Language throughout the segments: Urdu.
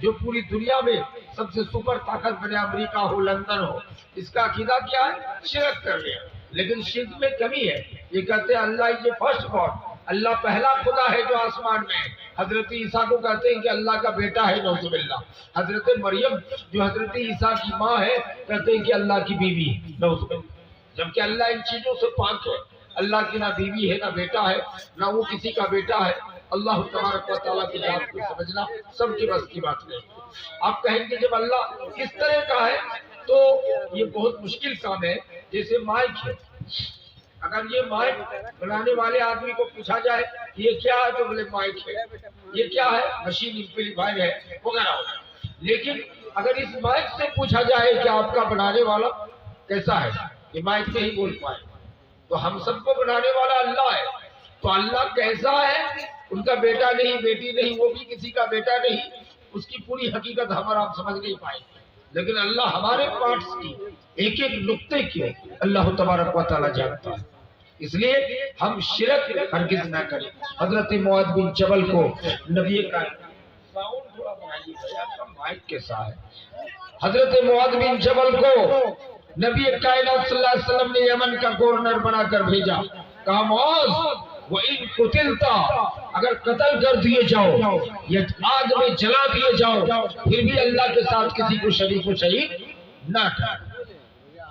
جو پوری دنیا میں سب سے سپر طاقت بنے، امریکہ ہو، لندن ہو، اس کا عقیدہ کیا ہے؟ شرک کر لیا۔ لیکن شرک میں کمی ہے، یہ کہتے ہیں اللہ از فرسٹ گاڈ، اللہ پہلا خدا ہے جو آسمان میں ہے۔ حضرت عیسیٰ کو کہتے ہیں کہ اللہ کا بیٹا ہے، نعوذ باللہ۔ حضرت مریم جو حضرت عیسیٰ کی ماں ہے، کہتے ہیں کہ اللہ کی بیوی ہے، نعوذ باللہ۔ جبکہ اللہ ان چیزوں سے پاک ہے، اللہ کی نہ بیوی ہے، نہ بیٹا ہے، نہ وہ کسی کا بیٹا ہے۔ اللہ تبارک و تعالیٰ کی ذات کو سمجھنا سب کی بس کی بات نہیں۔ آپ کہیں گے جب اللہ اس طرح کا ہے تو یہ بہت مشکل کام ہے۔ جیسے مائک ہے، اگر یہ مائک بنانے والے آدمی کو پوچھا جائے کہ یہ کیا ہے تو بولے مائک ہے، یہ کیا ہے مشین ایمپلیفائر ہے وغیرہ وغیرہ۔ لیکن اگر اس مائک سے پوچھا جائے کہ آپ کا بنانے والا کیسا ہے، یہ مائک نہیں بول پائے۔ تو ہم سب کو بنانے والا اللہ ہے، تو اللہ کیسا ہے؟ ان کا بیٹا نہیں، بیٹی نہیں، وہ بھی کسی کا بیٹا نہیں، اس کی پوری حقیقت ہم اور آپ سمجھ نہیں پائیں۔ لیکن اللہ ہمارے پارٹس کی ایک ایک نقطے کی اللہ تبارک و تعالیٰ جانتا ہے، اس لیے ہم شرک ہرگز نہ کریں۔ حضرت معاذ بن جبل کو نبی کا ساؤنڈ تھوڑا بنائیے بھیا، کم مائک کیسا ہے۔ حضرت معاذ بن جبل کو نبی کائنات صلی اللہ علیہ وسلم نے یمن کا گورنر بنا کر بھیجا، کہا معاذ وَإِن قُتِلْتَ، اگر قتل کر دیے جاؤ یا آگ میں جلا دیے جاؤ، پھر بھی اللہ کے ساتھ کسی کو شریک و شریک نہ کر۔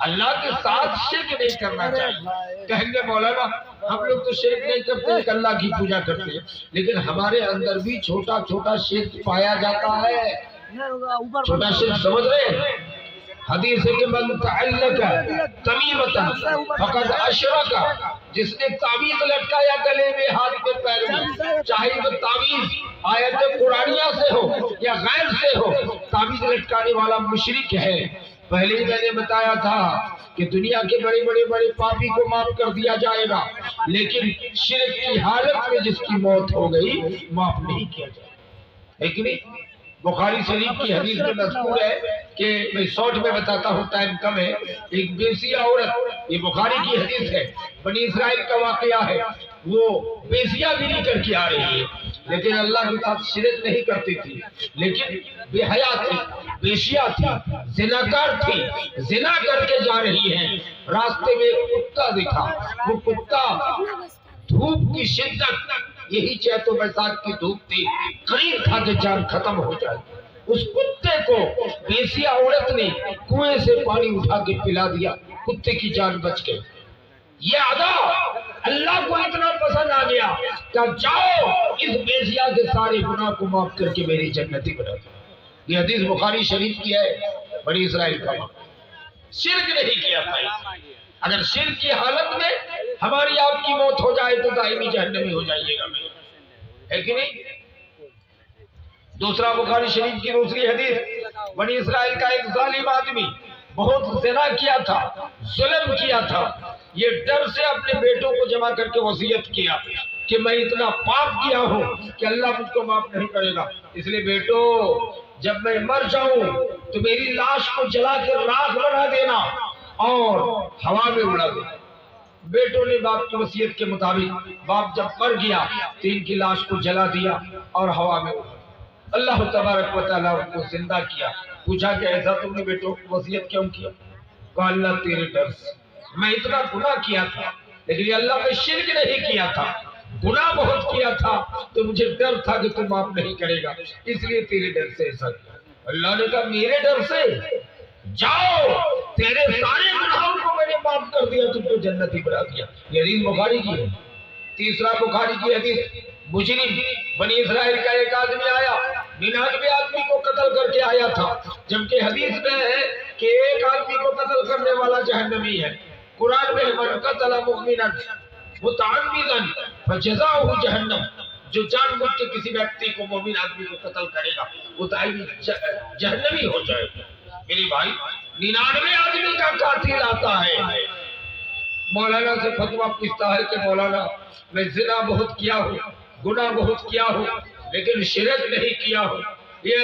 اللہ کے ساتھ شرک نہیں کرنا چاہیے۔ کہیں گے مولانا ہم لوگ تو شرک نہیں کرتے، ایک اللہ کی پوجا کرتے ہیں، لیکن ہمارے اندر بھی چھوٹا چھوٹا شرک پایا جاتا ہے۔ چھوٹا شرک سمجھ رہے ہیں؟ حدیث ہے کہ من تعلق تمیمتا فقد اشرک، جس نے تعویذ لٹکایا گلے میں، ہاتھ میں، پیر میں، چاہے وہ تعویذ آیت قرآنیہ سے ہو یا غیر سے ہو، تعویذ لٹکانے والا مشرک ہے۔ پہلے ہی میں نے بتایا تھا کہ دنیا کے بڑے پاپی کو معاف کر دیا جائے گا، لیکن شرک کی حالت میں جس کی موت ہو گئی معاف نہیں کیا جائے گا، ہے کہ نہیں؟ بخاری شریف کی حدیث میں مذکور ہے کہ میں شارٹ میں بتاتا ہوں، ٹائم کم ہے۔ ایک بیسیہ عورت، یہ بخاری کی حدیث ہے، بنی اسرائیل کا واقعہ ہے، وہ بیسیہ گیری کر کے آ رہی ہے، لیکن اللہ کے ساتھ شرک نہیں کرتی تھی، لیکن بے حیا تھی، بیسیہ تھی، زناکار تھی، زنا کر کے جا رہی ہے۔ راستے میں ایک کتا دکھا، وہ کتا دھوپ کی شدت، یہی چیت و بیساکھ کی دھوپ تھی، قریب تھا کہ جان ختم ہو جائے۔ اس کتے کو بیسیہ عورت نے کنویں سے پانی اٹھا کے پلا دیا، کتے کی جان بچ گئی۔ یہ ادا اللہ کو اتنا پسند آ گیا کہ جاؤ اس بیسیہ کے سارے گناہ کو معاف کر کے میری جنتی بنا دو۔ یہ حدیث بخاری شریف کی ہے، بنی اسرائیل کا شرک نہیں کیا تھا۔ اگر شرک کی حالت میں ہماری آپ کی موت ہو جائے تو دائمی جہنمی ہو جائیے گا، ہے کہ نہیں؟ دوسرا بخاری شریف کی دوسری حدیث، بنی اسرائیل کا ایک ظالم آدمی بہت زنا کیا تھا، ظلم کیا تھا، یہ ڈر سے اپنے بیٹوں کو جمع کر کے وصیت کیا کہ میں اتنا پاپ کیا ہوں کہ اللہ مجھ کو معاف نہیں کرے گا، اس لیے بیٹو جب میں مر جاؤں تو میری لاش کو جلا کے راکھ بنا دینا اور ہوا میں اڑا دینا۔ بیٹوں نے باپ کی وصیت کے مطابق، باپ جب مر گیا تو ان کی لاش کو جلا دیا اور ہوا میں اڑا دیا۔ اللہ تبارک و تعالیٰ ان کو زندہ کیا، پوچھا کہ ایسا تم نے بیٹوں کی وصیت کیوں کیا؟ کہا اللہ تیرے ڈر سے، میں اتنا گناہ کیا تھا لیکن اللہ میں شرک نہیں کیا تھا، گناہ بہت کیا تھا تو مجھے ڈر تھا کہ تم معاف نہیں کرے گا، اس لیے تیرے ڈر سے ایسا کیا۔ اللہ نے کہا میرے ڈر سے؟ جاؤ تیرے سارے گناہوں کو میں نے معاف کر دیا، تم کو جنتی بنا دیا۔ یہ حدیث بخاری کی ہے۔ تیسرا بخاری کی حدیث، مجرم بنی اسرائیل کا ایک آدمی آیا، 99 آدمی کو قتل کر کے آیا تھا، جبکہ حدیث میں ہے کہ ایک آدمی کو قتل کرنے والا جہنمی ہے۔ قرآن میں من قتل مؤمنا متعمدا فجزاؤہ جہنم، جو جان بوجھ کے کسی ویکتی کو، مومن آدمی کو قتل کرے گا وہ دائمی جہنمی ہو جائے گا۔ میری بھائی 99 آدمی کا قاتل آتا ہے، مولانا سے فتویٰ پوچھتا ہے کہ مولانا میں زنا بہت کیا ہوں، گناہ بہت کیا ہوں، لیکن شرک نہیں کیا ہوں، یہ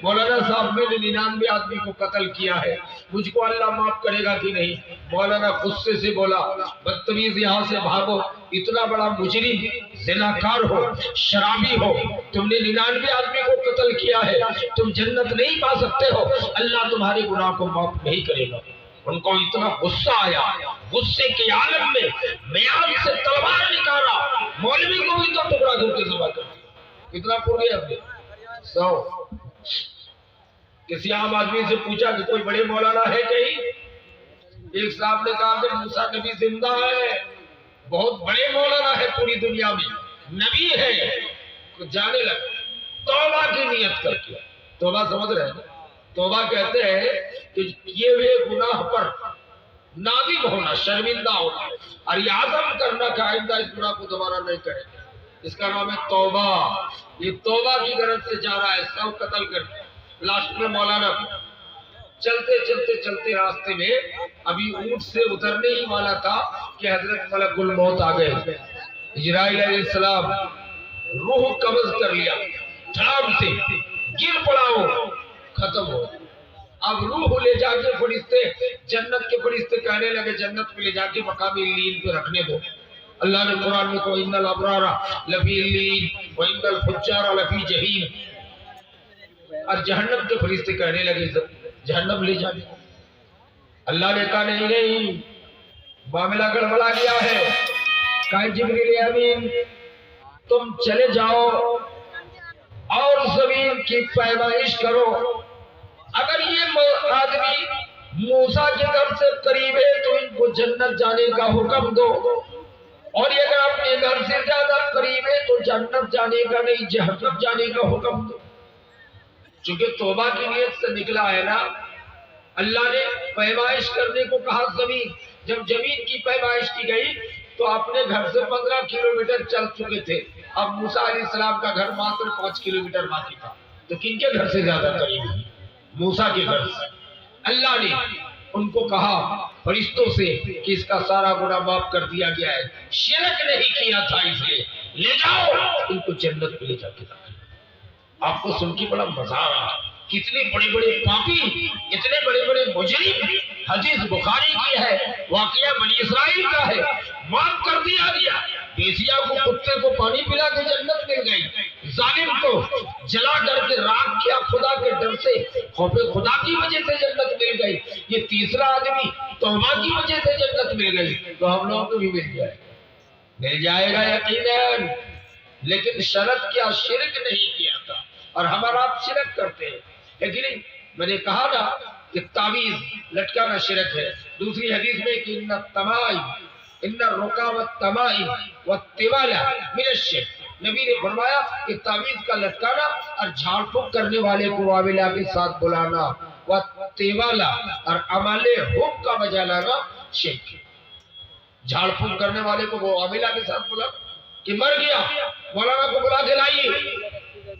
مولانا صاحب میں نے 99 آدمی کو قتل کیا ہے، مجھ کو اللہ معاف کرے گا کہ نہیں؟ مولانا غصے سے بولا بدتمیز یہاں سے بھاگو، اتنا بڑا مجرم زناکار ہو، شرابی ہو، تم نے 99 آدمی کو قتل کیا ہے، تم جنت نہیں پا سکتے ہو، اللہ تمہارے گناہ کو معاف نہیں کرے گا۔ ان کو اتنا غصہ آیا، غصے کے عالم میں میان سے تلوار نکالا، مولوی کو بھی تو ٹکڑا کر کے ذبح کر دیا۔ اتنا پور گیا اپنے سو۔ کسی عام آدمی سے پوچھا کہ کوئی بڑے مولانا ہے کہیں؟ ایک صاحب نے کہا کہ موسیٰ نبی زندہ ہے، بہت بڑے مولانا ہے پوری دنیا میں، نبی ہے۔ تو جانے لگا توبہ کی نیت کر کے۔ توبہ سمجھ رہے ہیں؟ توبہ کہتے ہیں کہ کیے ہوئے گناہ پر نادم ہونا، شرمندہ ہونا، اور یہ عزم کرنا کہ آئندہ اس گناہ کو دوبارہ نہیں کریں گے، اس کا نام ہے توبہ۔ یہ توبہ کی غرض سے جا رہا ہے، سب قتل کر کے۔ لاسٹ میں مولانا چلتے چلتے چلتے راستے میں ابھی اونٹ سے اترنے ہی والا تھا کہ حضرت ملک الموت آ گئے۔ جبرائیل علیہ السلام روح قبض کر لیا، دھڑام سے گر پڑا، وہ ختم ہو۔ اب روح لے جا کے فرشتے، جنت کے فرشتے کہنے لگے جنت میں لے جا کے مقام علیین پہ رکھنے دو۔ اللہ نے قرآن میں کہا ان الابرار لفی علیین وان الفجار لفی جہیم۔ اور جہنم کے فرشتے کہنے لگے جہنم لے جانے۔ اللہ نے کہا نہیں نہیں، معاملہ گڑبڑا گیا ہے۔ کہا جبریل امین تم چلے جاؤ اور زمین کی پیمائش کرو، اگر یہ آدمی موسیٰ کے گھر سے قریب ہے تو ان کو جنت جانے کا حکم دو، اور یہ اگر اپنے گھر سے زیادہ قریب ہے تو جنت جانے کا نہیں جہنم جانے کا حکم دو۔ چونکہ توبہ کی نیت سے نکلا ہے نا، اللہ نے پیمائش کرنے کو کہا زمین۔ جب زمین کی پیمائش کی گئی تو اپنے گھر سے 15 کلومیٹر چل چکے تھے، اب موسیٰ علیہ السلام کا گھر ماتر 5 کلومیٹر باقی تھا، تو کن کے گھر سے زیادہ قریب ہے؟ موسیٰ کے گھر سے۔ اللہ نے ان کو کہا فرشتوں سے کہ اس کا سارا گناہ معاف کر دیا گیا ہے، شرک نہیں کیا تھا، اس لیے لے جاؤ ان کو جنت میں لے جا کے رکھو۔ آپ کو سن کے بڑا مزہ آ رہا ہے، کتنے بڑے بڑے پاپی، اتنے بڑے بڑے مجرم۔ حدیث بخاری کی ہے، واقعہ بنی اسرائیل کا ہے، معاف کر دیا گیا۔ بیسیا کو کتے کو پانی پلا کے جنت مل گئی، ظالم کو جلا کر کے راکھ کیا خدا کے ڈر سے، خوف خدا کی وجہ سے جنت مل گئی۔ یہ تیسرا آدمی توبہ کی وجہ سے جنت مل گئی، تو ہم لوگوں کو بھی مل جائے گا یقیناً۔ لیکن شرط کیا؟ شرک نہیں کیا تھا، اور ہمارا آپ شرک کرتے ہیں، لیکن میں نے کہا نا کہ تعویذ لٹکانا شرک ہے۔ دوسری حدیث میں کہ ان التمائم ان الرقا والتمائم والتوالہ من الشرک، نبی نے فرمایا کہ تعویذ کا لٹکانا اور جھاڑ پھونک کرنے والے کو واویلا کے ساتھ بلانا، والتوالہ اور عمل حب کا مزہ لانا شرک۔ جھاڑ پھونک کرنے والے کو وہ واویلا کے ساتھ بلا کہ مر گیا، مولانا کو بلا کے لائیے،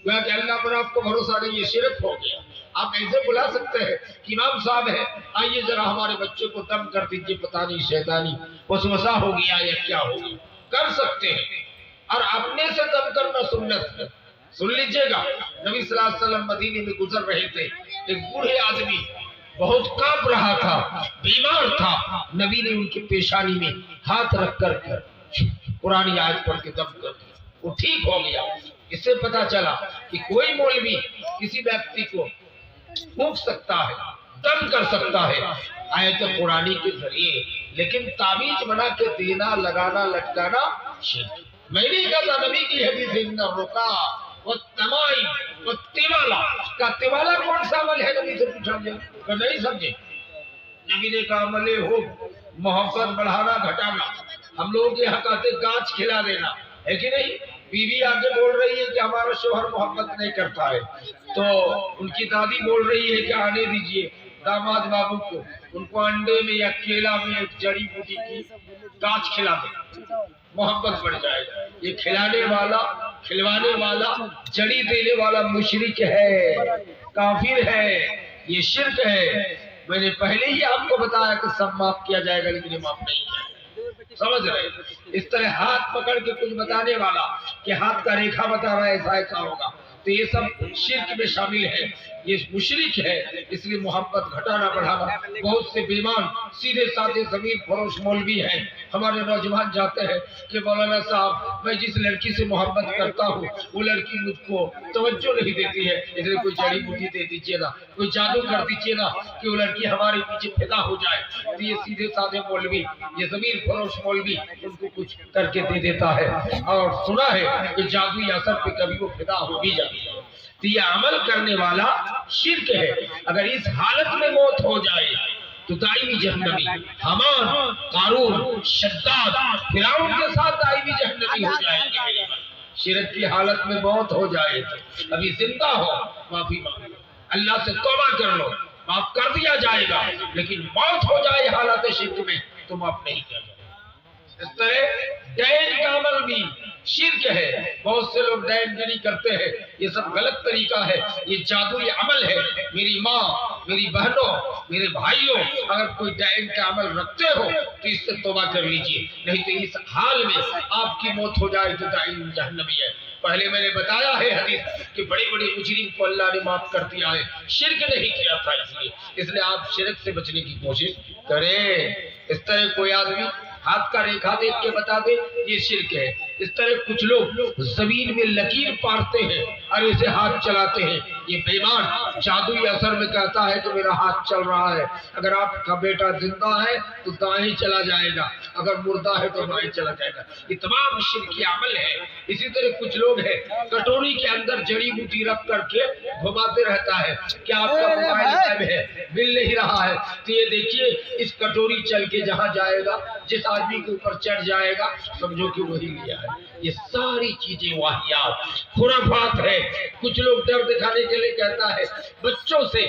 کہ اللہ پر آپ کو بھروسہ نہیں، یہ شرک ہو گیا۔ آپ ایسے بلا سکتے ہیں کہ امام صاحب ہے، آئیے ذرا ہمارے بچے کو دم کر دیجئے، پتہ نہیں شیطانی وسوسہ ہو گیا یا کیا ہو گیا، کر سکتے ہیں۔ اور اپنے سے دم کرنا سنت ہے۔ سن لیجئے گا، نبی صلی اللہ علیہ وسلم مدینے میں گزر رہے تھے، ایک بوڑھے آدمی بہت کانپ رہا تھا، بیمار تھا، نبی نے ان کی پیشانی میں ہاتھ رکھ کر قرآن آیت پڑھ کے دم کر دیا، وہ ٹھیک ہو گیا۔ اس سے پتا چلا کہ کوئی مولوی کسی ویکتی کو پھونک سکتا ہے، دم کر سکتا ہے آیت قرآنی کے ذریعے، لیکن تعویذ بنا کے دینا، لگانا، لٹکانا شرک۔ میں نے کہا نبی کی حدیث ان الرقا والتمائم والتوالہ کا توالہ کون سا عمل ہے؟ نبی سے پوچھا گیا کہ نہیں سمجھے۔ نبی نے کہا عمل ہو محبت بڑھانا گھٹانا، ہم لوگوں کے حق آتے گاچ کھلا دینا ہے کہ نہیں؟ بیوی آگے بول رہی ہے کہ ہمارا شوہر محبت نہیں کرتا ہے، تو ان کی دادی بول رہی ہے کہ آنے دیجئے داماد بابو کو، ان کو انڈے میں یا کیلا میں ایک جڑی بوٹی کی گاچ کھلا دے، محبت بڑھ جائے گا۔ یہ کھلانے والا، کھلوانے والا، جڑی دینے والا مشرک ہے، کافر ہے، یہ شرک ہے۔ میں نے پہلے ہی آپ کو بتایا کہ سب معاف کیا جائے گا، لیکن یہ معاف نہیں کیا۔ سمجھ رہے؟ اس طرح ہاتھ پکڑ کے کچھ بتانے والا کہ ہاتھ کا ریکھا بتا رہا ہے ایسا ایسا ہوگا، تو یہ سب شرک میں شامل ہے، یہ مشرک ہے۔ اس لیے محبت گھٹانا بڑھانا، بہت سے بیمان سیدھے سادے زمین فروش مولوی ہیں، ہمارے نوجوان جاتے ہیں کہ مولانا صاحب میں جس لڑکی سے محبت کرتا ہوں وہ لڑکی مجھ کو توجہ نہیں دیتی ہے، اس لیے کوئی جڑی بوٹی دے دیجیے نا، کوئی جادو کر دیجیے نا کہ وہ لڑکی ہمارے پیچھے فدا ہو جائے۔ تو یہ سیدھے سادے مولوی، یہ زمین فروش مولوی ان کو کچھ کر کے دے دیتا ہے، اور سنا ہے کہ جادوئی اثر پہ کبھی وہ فدا ہو بھی جاتی ہے۔ تو یہ عمل کرنے والا شرک ہے۔ اگر اس حالت میں موت ہو جائے تو دائمی جہنمی، حامان، قارون، شداد، فرعون کے ساتھ دائمی جہنمی ہو جائیں گے۔ شرک کی حالت میں موت ہو جائے تو ابھی زندہ ہو معافی مانگو، اللہ سے توبہ کر لو، معاف کر دیا جائے گا، لیکن موت ہو جائے حالت شرک میں تو معاف نہیں کیا جائے گا۔ اس طرح ڈین کا عمل بھی شرک ہے، بہت سے لوگ ڈین گری کرتے ہیں، یہ سب غلط طریقہ ہے، یہ جادوئی عمل ہے۔ میری ماں، میری بہنوں، میرے بھائیوں، اگر کوئی ڈین کا عمل رکھتے ہو تو اس سے توبہ کر لیجئے، نہیں تو اس حال میں آپ کی موت ہو جائے تو دائمی جہنمی ہے۔ پہلے میں نے بتایا ہے حدیث کہ بڑی بڑی مجرم کو اللہ نے معاف کر دیا ہے، شرک نہیں کیا تھا، اس لیے آپ شرک سے بچنے کی کوشش کریں۔ اس طرح کوئی آدمی ہاتھ کا ریکھا دیکھ کے بتا دے یہ شرک ہے۔ اس طرح کچھ لوگ زمین میں لکیر پارتے ہیں اور اسے ہاتھ چلاتے ہیں، یہ بیمان جادوئی اثر میں کہتا ہے کہ میرا ہاتھ چل رہا ہے، اگر آپ کا بیٹا زندہ ہے تو دائیں چلا جائے گا، اگر مردہ ہے تو بائیں چلا جائے گا۔ یہ تمام شرکی عمل ہے۔ اسی طرح کچھ لوگ ہیں کٹوری کے اندر جڑی بوٹی رکھ کر کے گھماتے رہتا ہے کہ آپ کا موبائل غائب ہے، مل نہیں رہا ہے، تو یہ دیکھیے اس کٹوری چل کے جہاں جائے گا، جس آدمی کے اوپر چڑھ جائے گا، سمجھو کہ وہی لیا ہے۔ یہ ساری چیزیں واہیات خرافات ہے۔ کچھ لوگ ڈر دکھانے کے لیے کہتا ہے بچوں سے